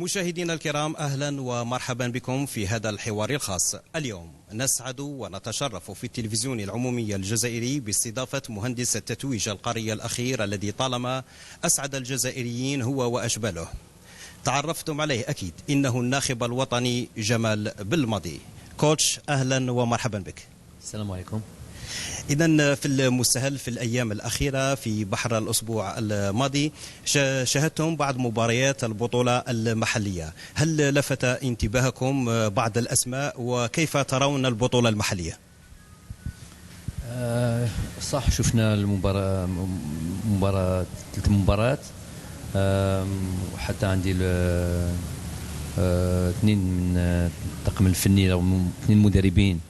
مشاهدينا الكرام، أهلا ومرحبا بكم في هذا الحوار الخاص. اليوم نسعد ونتشرف في التلفزيون العمومي الجزائري باستضافة مهندس التتويج القاري الأخير الذي طالما أسعد الجزائريين هو وأشباله. تعرفتم عليه أكيد، إنه الناخب الوطني جمال بالماضي. كوتش، أهلا ومرحبا بك. السلام عليكم. إذا في المستهل في الأيام الأخيرة في بحر الأسبوع الماضي شاهدتم بعض مباريات البطولة المحلية. هل لفت انتباهكم بعض الأسماء وكيف ترون البطولة المحلية؟ صح، شفنا ثلاث مباريات، وحتى عندي اثنين من الطاقم الفني أو اثنين مدربين،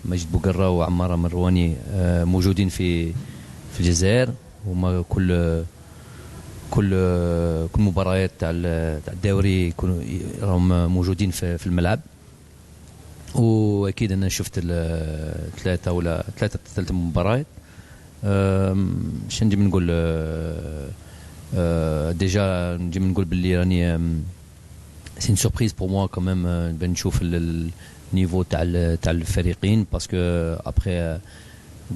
مجد بوقرة وعمارة مرواني، موجودين في الجزائر. هما كل مباريات تاع الدوري يكونوا راهم موجودين في الملعب. واكيد انا شفت ثلاث مباريات. اش نجي نقول، ديجا نجي نقول باللي راني سي une surprise pour moi quand même بنشوف النيفو تاع الفريقين، باسكو ابري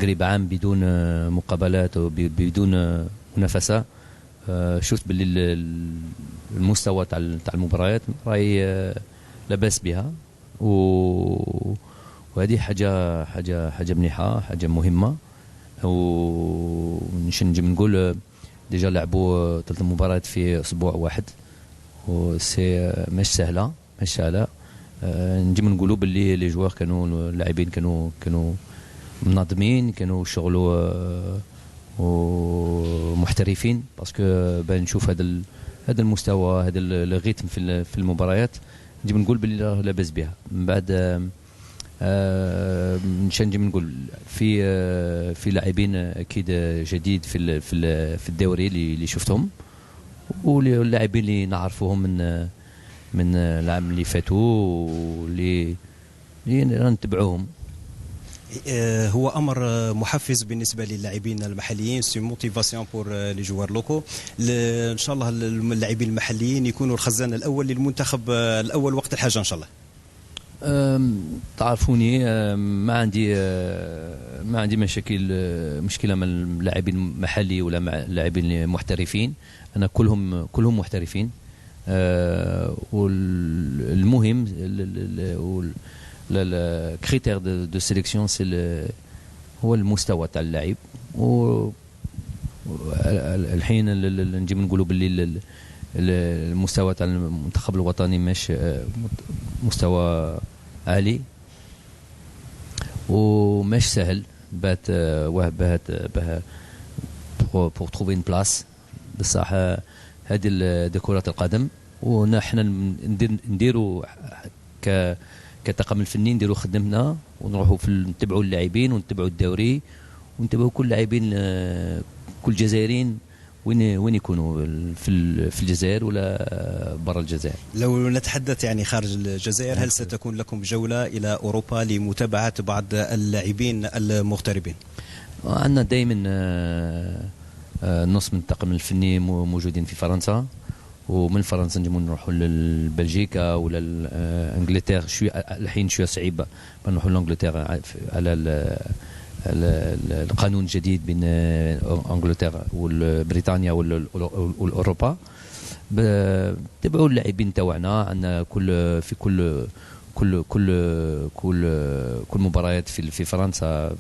قريب عام بدون مقابلات وبدون منافسه. شفت باللي المستوى تاع المباريات راهي لاباس بها، وهذه حاجه مليحه، حاجه مهمه. ونجي نقول ديجا لعبوا ثلاث مباريات في اسبوع واحد، وسي مش سهله. نجي نقولوا باللي لي جوار كانوا اللاعبين كانوا منظمين، كانوا شغلوا ومحترفين، باسكو بان نشوف هذا المستوى، هذا الريتم في المباريات. نجي نقول باللي لاباس بها. من بعد نجي نقول في لاعبين اكيد جديد في الدوري اللي شفتهم، واللاعبين اللي نعرفوهم من العام اللي فاتوا واللي نتبعوهم. هو امر محفز بالنسبه للاعبين المحليين، سي موتيفاسيون بور لي جوار لوكو. ان شاء الله اللاعبين المحليين يكونوا الخزان الاول للمنتخب الاول وقت الحاجه ان شاء الله. تعرفوني، ما عندي مشكله مع اللاعبين المحلي ولا مع اللاعبين المحترفين. انا كلهم محترفين. والمهم الكريتير دو سيليكسيون هو المستوى تاع اللاعب. الحين نجي نقولوا باللي المستوى تاع المنتخب الوطني مش مستوى عالي ومش سهل بات بور تروفي اون بلاس. بصح هذه كرة القدم، ونحن نديروا كطاقم الفني نديروا خدمتنا، ونروحوا نتبعوا اللاعبين ونتبعوا الدوري ونتبعوا كل لاعبين، كل جزائريين وين يكونوا في الجزائر ولا برا الجزائر. لو نتحدث يعني خارج الجزائر، هل ستكون لكم جولة إلى أوروبا لمتابعة بعض اللاعبين المغتربين؟ عندنا دائما نص من الطاقم الفني موجودين في فرنسا، ومن فرنسا نجمو نروحوا لبلجيكا ولا انجلترا. الحين شويه صعيبه نروحوا لانجلترا على القانون الجديد بين انجلترا والبريطانيا والاوروبا. تبعوا اللاعبين تاعنا. عندنا كل مباريات في فرنسا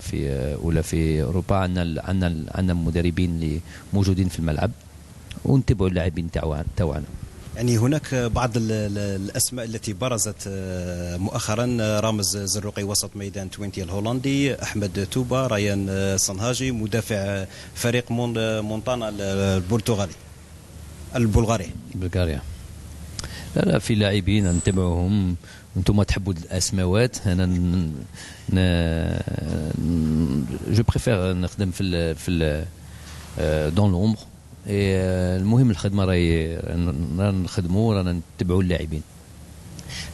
ولا في اوروبا عندنا مدربين اللي موجودين في الملعب، ونتبعوا اللاعبين تاعنا. يعني هناك بعض الأسماء التي برزت مؤخرا: رامز زروقي وسط ميدان 20 الهولندي، أحمد توبا، ريان صنهاجي مدافع فريق مونتانا البلغاري. لا، في لاعبين نتبعوهم. انتم تحبوا الاسماوات، انا جو بريفير نخدم في دون لومبر. المهم الخدمه رانا نخدموا، رانا نتبعوا اللاعبين.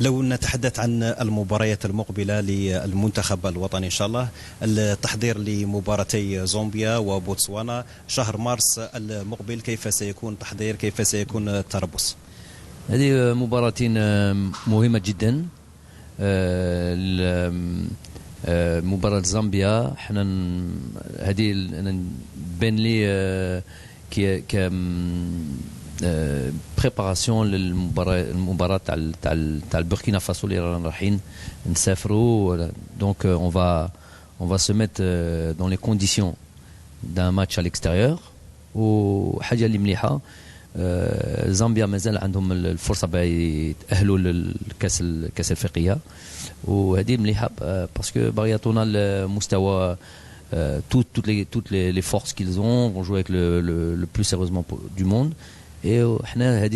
لو نتحدث عن المباريات المقبله للمنتخب الوطني ان شاء الله، التحضير لمباراتي زامبيا وبوتسوانا شهر مارس المقبل، كيف سيكون التحضير؟ كيف سيكون التربص؟ هذه مباراتين مهمة جدا. مباراة زامبيا حنا هذه بين لي ك بريباراسيون للمباراة تاع البوركينا فاسو اللي رانا رايحين نسافروا. دونك on va se mettre dans les conditions d'un match à l'extérieur. وحاجة اللي مليحة زامبيا مازال عندهم الفرصة باش يتأهلوا للكاس الأفريقية، وهذه مليحة باسكو باغي يعطونا المستوى toutes les forces qu'ils ont, vont jouer avec le plus sérieusement du monde. Et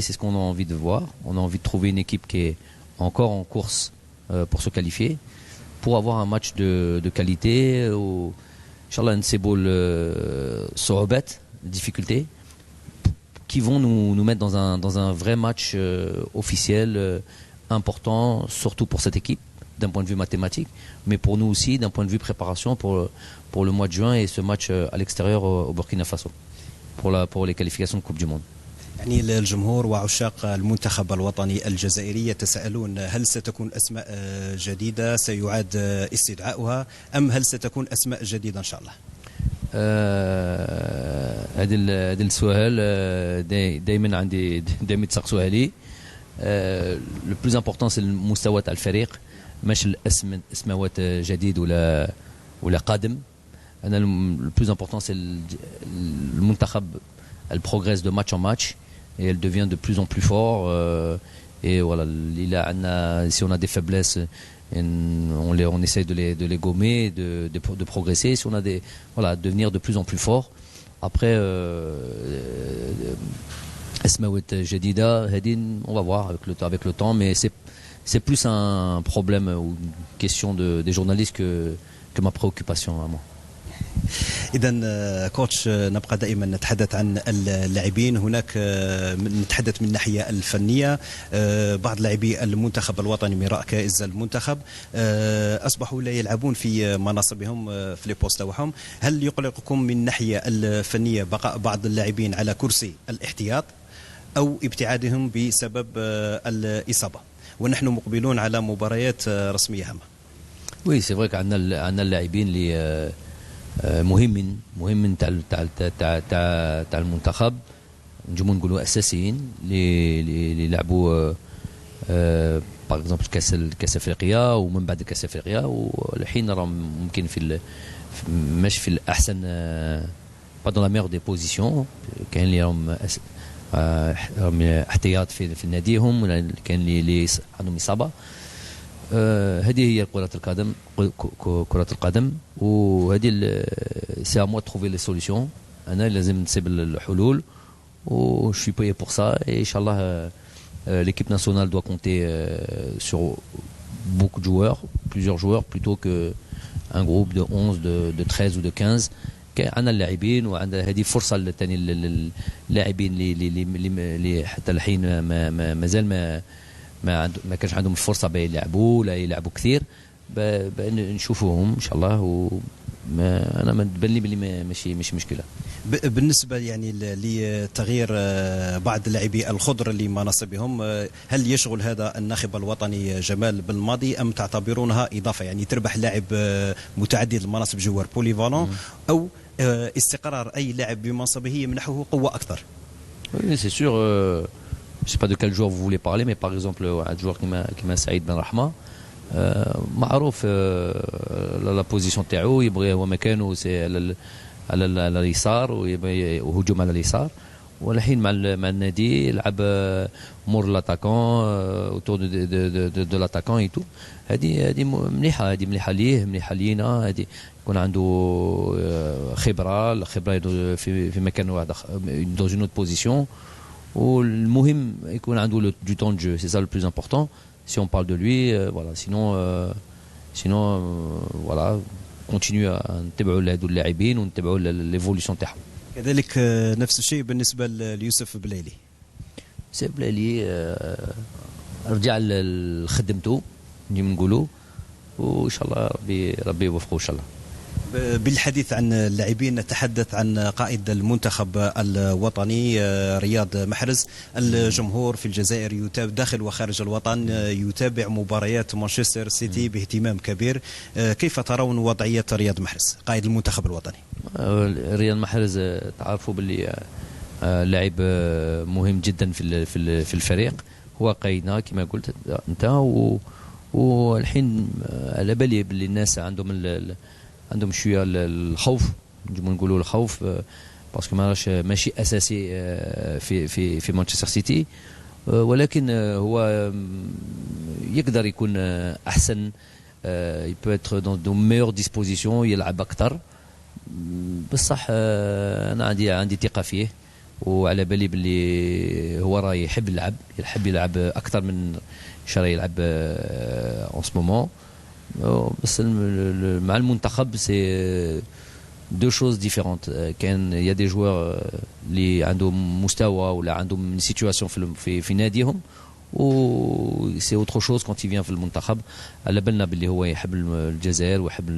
c'est ce qu'on a envie de voir. On a envie de trouver une équipe qui est encore en course pour se qualifier, pour avoir un match de qualité. Inch'Allah, Nsebol Sohobat, difficultés, qui vont nous mettre dans un vrai match officiel important, surtout pour cette équipe, d'un point de vue mathématique, mais pour nous aussi, d'un point de vue préparation pour le mois de juin et ce match à l'extérieur au Burkina Faso, pour les qualifications de Coupe du Monde. يعني الجمهور وعشاق المنتخب الوطني الجزائري يتساءلون هل ستكون أسماء جديدة سيعاد استدعاؤها أم هل ستكون أسماء جديدة إن شاء الله؟ هذا السؤال دائما عندي دائما يتسقسوها لي. لو بلوز امبورطون سي المستوى تاع الفريق، مش الاسماوات جديد ولا قادم. انا لو بلوز امبورطون سي المنتخب. Elle progresse de match en match et elle devient de plus en plus fort. Et voilà, si on a des faiblesses, on essaie de les gommer, de progresser. Si on a devenir de plus en plus fort. Après, Esmaouet Jedida, Hedin, on va voir avec le temps, mais c'est plus un problème ou une question des journalistes que ma préoccupation à moi. إذا كوتش نبقى دائما نتحدث عن اللاعبين. هناك نتحدث من الناحية الفنية. بعض لاعبي المنتخب الوطني من ركائز المنتخب أصبحوا لا يلعبون في مناصبهم في لي بوست تاعهم. هل يقلقكم من الناحية الفنية بقاء بعض اللاعبين على كرسي الاحتياط أو ابتعادهم بسبب الإصابة ونحن مقبلون على مباريات رسمية هامة؟ وي سي فري عندنا اللاعبين اللي مهمين تاع المنتخب، نجمو نقولوا اساسيين اللي لعبوا باغ اكزومبل كاس افريقيا ومن بعد كاس افريقيا، والحين راهم ممكن مش في الاحسن با دون لا ميور دي بوزيسيون. كاين اللي راهم احتياط في ناديهم، كاين اللي عندهم اصابه. هذه هي كرة القدم وهذه سي ا موا تروفي لي سوليسيون. انا لازم نسيب الحلول و je suis payé pour ça et inchallah l'équipe nationale doit compter sur beaucoup de joueurs, plusieurs joueurs plutôt que un groupe de 11 de 13 ou de 15. عندنا اللاعبين وعندنا هذه فرصه للثاني اللاعبين اللي حتى الحين مازال ما كانش عندهم الفرصه بين يلعبوا ولا يلعبوا كثير، بان نشوفوهم ان شاء الله. انا ما تبان لي بلي ماشي مشكله. بالنسبه يعني لتغيير بعض لاعبي الخضر لمناصبهم، هل يشغل هذا الناخب الوطني جمال بالماضي ام تعتبرونها اضافه؟ يعني تربح لاعب متعدد المناصب جوار بوليفالون او استقرار اي لاعب بمنصبه يمنحه قوه اكثر؟ Oui, c'est sûr. Je ne sais pas de quel joueur vous voulez parler, mais par exemple, un joueur qui m'a Saïd Ben Rahma, معروف la position تاعو يبغي هو مكانه على اليسار وهجوم على اليسار، والحين مع النادي يلعب مور لاتاكون اوتور دو لاتاكون اي تو. هذه مليحه، هذه مليحه ليه، مليحه لينا. هذه يكون عنده خبره في مكان واحد dans une autre position. والمهم يكون عنده du temps de jeu, c'est ça le plus important si on parle de lui. Voilà, sinon voilà, continue نتبعوا لهذو اللاعبين ونتبعوا l'évolution تاعهم. كذلك نفس الشيء بالنسبه ليوسف بليلي. يوسف بليلي رجع لخدمته نجي نقولوا، وان شاء الله ربي يوفقه ان شاء الله. بالحديث عن اللاعبين نتحدث عن قائد المنتخب الوطني رياض محرز. الجمهور في الجزائر يتابع داخل وخارج الوطن يتابع مباريات مانشستر سيتي باهتمام كبير. كيف ترون وضعية رياض محرز قائد المنتخب الوطني؟ رياض محرز تعرفوا باللي لاعب مهم جدا في الفريق. هو قايدنا كما قلت انت، والحين على بالي باللي الناس عندهم شويه الخوف، نجمو نقولوا الخوف، باسكو ماشي اساسي في مانشستر سيتي، ولكن هو يقدر يكون احسن، يبو اتر دون دو ميور ديسبوزيسيون، يلعب اكثر. بصح انا عندي ثقه فيه، وعلى بالي باللي هو راه يحب يلعب اكثر من شرا يلعب اون سو مومون. بس مع المنتخب سي دو شوز ديفيرونت. كان يا دي جوار اللي عندهم مستوى ولا عندهم سيتواسيون في ناديهم، و سي اوتر شوز كونت يفيان في المنتخب. على بالنا باللي هو يحب الجزائر ويحب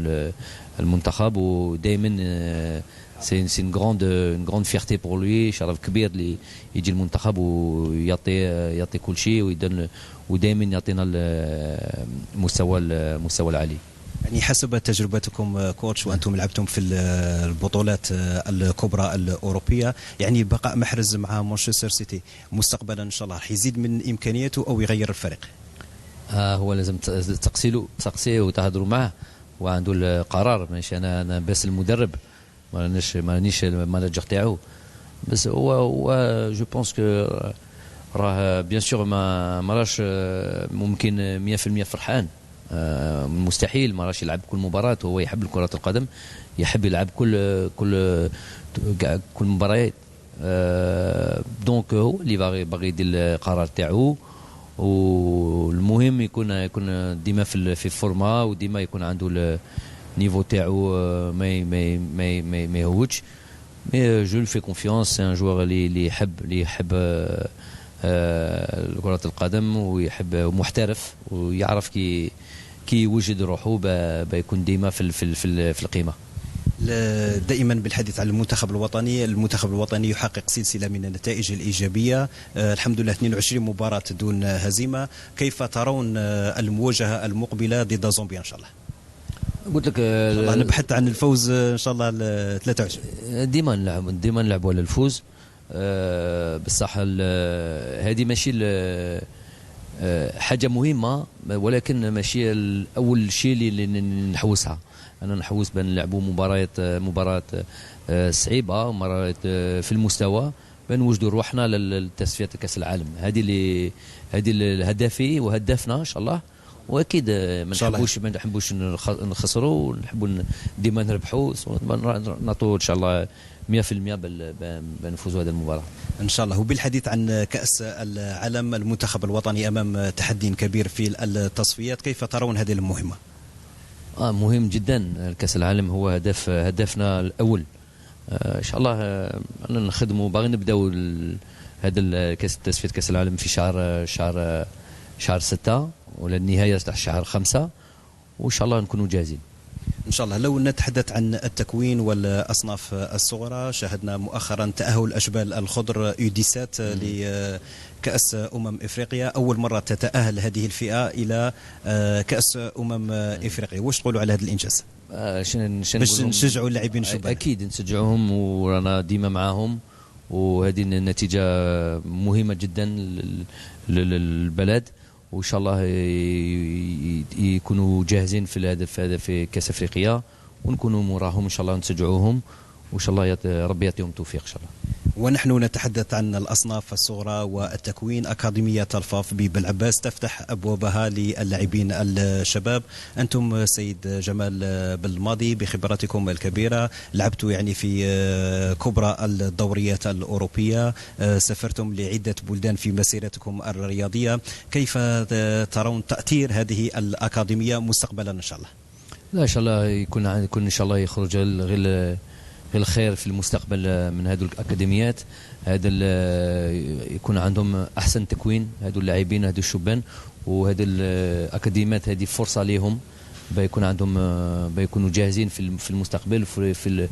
المنتخب، ودائما سي une grande fierté pour lui، شرف كبير اللي يجي المنتخب ويعطي كل شيء، ودائما يعطينا المستوى العالي. يعني حسب تجربتكم كوتش وانتم لعبتم في البطولات الكبرى الاوروبيه، يعني بقاء محرز مع مانشستر سيتي مستقبلا ان شاء الله راح يزيد من امكانياته او يغير الفريق؟ هو لازم تقصيه وتهضروا معه، وعنده القرار، ماشي انا بس المدرب، مانيش المانجر تاعو. بس هو جو بونس كو راه بيان سور ما راش ممكن 100% فرحان، مستحيل ما راش يلعب كل مباراة. هو يحب كرة القدم، يحب يلعب كل مباريات. دونك هو اللي باغي يدير القرار تاعو، والمهم يكون ديما في الفورما، وديما يكون عنده النيفو تاعو ما يهوتش. مي جو في كونفيونس، سي ان جوار اللي يحب كرة القدم، ويحب محترف، ويعرف كي يوجد روحه بيكون ديما في القيمة. دائما بالحديث عن المنتخب الوطني يحقق سلسلة من النتائج الإيجابية. الحمد لله 22 مباراة دون هزيمة. كيف ترون المواجهة المقبلة ضد زومبيا إن شاء الله؟ قلت لك والله نبحث عن الفوز إن شاء الله 23. ديما نلعبوا على الفوز. بصح هذه ماشي حاجة مهمة، ولكن ماشي أول شيء اللي نحوسها. أنا نحوس بأن نلعبوا مباراة صعيبة، ومباراة في المستوى، بنوجدوا روحنا للتصفيات كأس العالم. هذه الهدفي وهدفنا إن شاء الله. واكيد ما نحبوش نخسروا، نحبوا ديما نربحوا، نعطوا ان شاء الله 100% بنفوزوا هذه المباراه ان شاء الله. وبالحديث عن كاس العالم، المنتخب الوطني امام تحدي كبير في التصفيات، كيف ترون هذه المهمه؟ مهم جدا. كاس العالم هو هدفنا الاول. ان شاء الله نخدموا، باغي نبداو هذا تصفيه كاس العالم في شهر 6 ولا النهاية تاع شهر 5، وإن شاء الله نكونوا جاهزين إن شاء الله. لو نتحدث عن التكوين والأصناف الصغرى، شاهدنا مؤخرا تأهل أشبال الخضر U17 لكأس أفريقيا. أول مرة تتأهل هذه الفئة إلى كأس أفريقيا. واش تقولوا على هذا الإنجاز؟ باش نشجعوا اللاعبين الشبان. أكيد نشجعوهم، ورانا ديما معاهم، وهذه النتيجة مهمة جدا للبلد، وإن شاء الله يكونوا جاهزين في الهدف هذا في كأس أفريقيا، ونكونوا موراهم إن شاء الله، نشجعوهم، وإن شاء الله ربي يعطيهم التوفيق إن شاء الله. ونحن نتحدث عن الأصناف الصغرى والتكوين. أكاديمية الفاف ببلعباس تفتح أبوابها للاعبين الشباب. أنتم سيد جمال بالماضي بخبراتكم الكبيرة لعبتوا يعني في كبرى الدوريات الأوروبية، سافرتم لعدة بلدان في مسيرتكم الرياضية. كيف ترون تأثير هذه الأكاديمية مستقبلا إن شاء الله؟ لا إن شاء الله يكون إن شاء الله يخرج غير الخير في المستقبل من هذه الأكاديميات. هذا يكون عندهم أحسن تكوين، هذو اللاعبين، هذو الشبان، وهذه الأكاديميات هذه فرصة لهم بيكون عندهم بيكونوا جاهزين في المستقبل في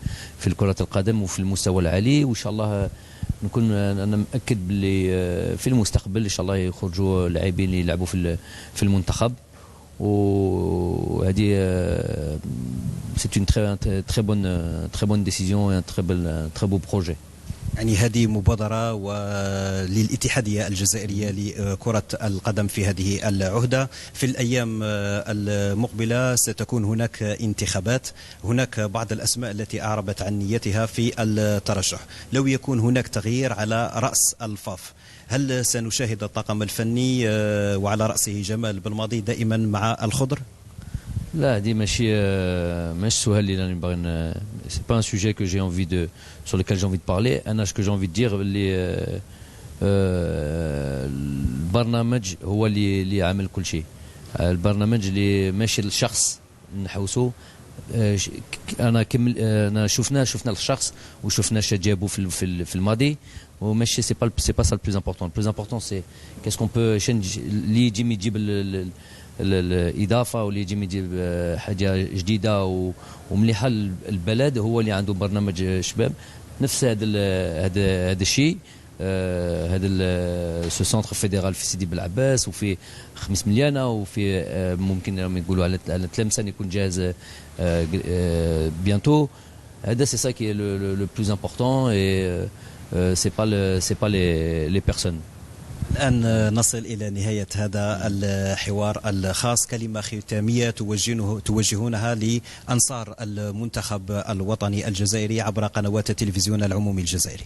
كرة القدم وفي المستوى العالي. وان شاء الله نكون انا مأكد باللي في المستقبل ان شاء الله يخرجوا لاعبين يلعبوا في المنتخب. وهذه c'est une très bonne décision et un très beau projet. يعني هذه مبادرة للاتحادية الجزائرية لكرة القدم في هذه العهدة. في الأيام المقبلة ستكون هناك انتخابات، هناك بعض الأسماء التي أعربت عن نيتها في الترشح. لو يكون هناك تغيير على رأس الفاف، هل سنشاهد الطاقم الفني وعلى رأسه جمال بالماضي دائما مع الخضر؟ لا دي ماشي سؤال اللي راني باغي سي با ان سوجي كو جي انفي دو sur lequel j'ai envie de parler. انا شكو جي انفي دو دير اللي البرنامج هو اللي عامل كل شيء. البرنامج اللي ماشي الشخص نحوسه. انا شفنا الشخص وشفنا اش جابوا في الماضي، وماشي سي با سا البلوز امبورطون. البلوز امبورطون سي كاسكو بو اللي يجيب الإضافة واللي يجيب حاجة جديدة ومليحة البلد هو اللي عنده برنامج شباب. نفس هذا الشيء. هذا سو سونتر فيدرال في سيدي بلعباس وفي 5 مليانة وفي ممكن يقولوا على تلمسان يكون جاهز بيانتو. هذا سي سا كي لو بلوز امبورطون اي سي با لي بيرسون. الآن نصل إلى نهاية هذا الحوار الخاص. كلمة ختامية توجهونها لأنصار المنتخب الوطني الجزائري عبر قنوات التلفزيون العمومي الجزائري.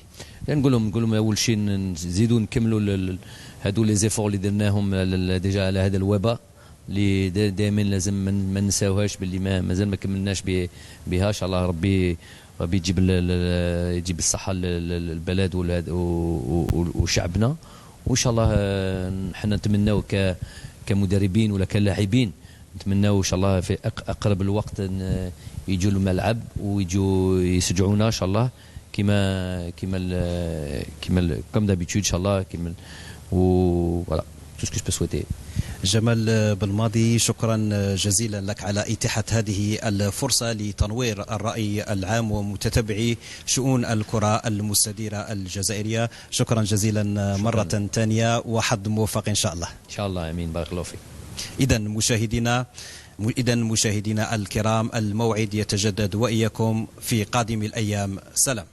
يعني نقول لهم أول شيء نزيدوا نكملوا هذو لي زيفور اللي درناهم ديجا على هذا الوباء اللي دائما لازم ما نساوهاش باللي مازال ما كملناش بها. ان شاء الله ربي يجيب الصحة للبلد وشعبنا. وان شاء الله حنا نتمناو كمدربين ولا كلاعبين نتمناو ان شاء الله في اقرب الوقت يجوا الملعب ويجوا يشجعونا ان شاء الله كم دابيتود ان شاء الله فوالا tout ce que je peux souhaiter. جمال بالماضي، شكرا جزيلا لك على إتاحة هذه الفرصة لتنوير الرأي العام ومتتبعي شؤون الكرة المستديرة الجزائرية. شكرا جزيلا مرة ثانية وحظ موفق إن شاء الله. إن شاء الله أمين، بارك الله فيك. إذا مشاهدينا الكرام، الموعد يتجدد وإياكم في قادم الأيام. سلام.